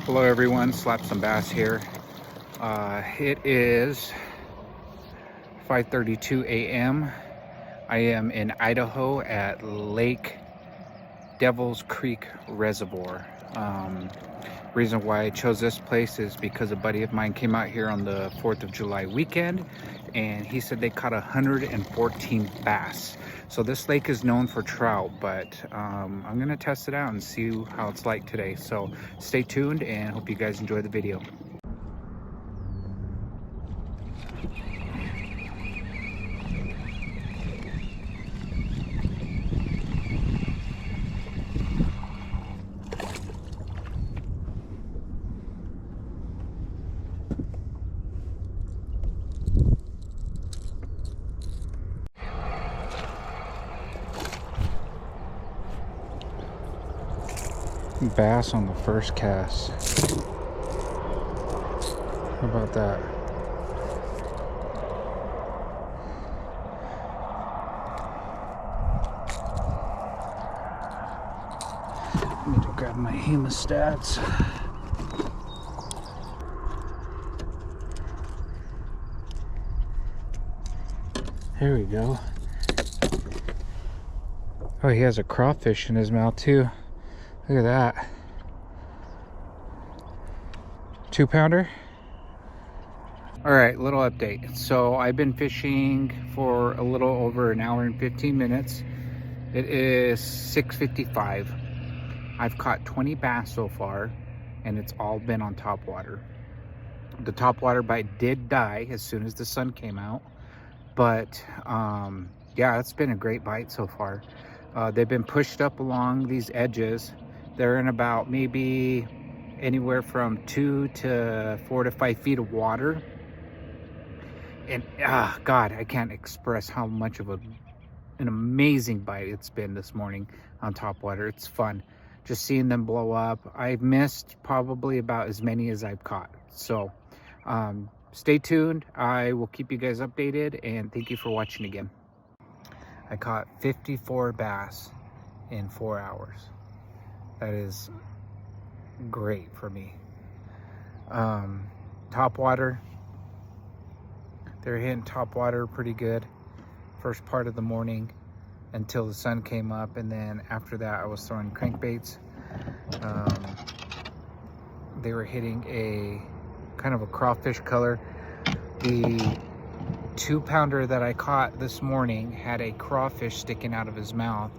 Hello everyone, Slap Some Bass here. It is 5:32 a.m. I am in Idaho at Lake Devil's Creek Reservoir. Reason why I chose this place is because a buddy of mine came out here on the 4th of July weekend and he said they caught 114 bass. So this lake is known for trout, but I'm gonna test it out and see how it's like today. So stay tuned and hope you guys enjoy the video. Bass on the first cast. How about that? I need to grab my hemostats. There we go. Oh, he has a crawfish in his mouth too. Look at that. 2-pounder. All right, little update. So I've been fishing for a little over an hour and 15 minutes. It is 6:55. I've caught 20 bass so far, and it's all been on top water. The top water bite did die as soon as the sun came out, but yeah, it's been a great bite so far. They've been pushed up along these edges. They're in about maybe anywhere from 2 to 4 to 5 feet of water. And God, I can't express how much of an amazing bite it's been this morning on top water. It's fun just seeing them blow up. I've missed probably about as many as I've caught. So stay tuned. I will keep you guys updated, and thank you for watching again. I caught 54 bass in 4 hours. That is great for me. Top water, they're hitting top water pretty good first part of the morning until the sun came up, and then after that I was throwing crankbaits. They were hitting a kind of a crawfish color. The 2-pounder that I caught this morning had a crawfish sticking out of his mouth,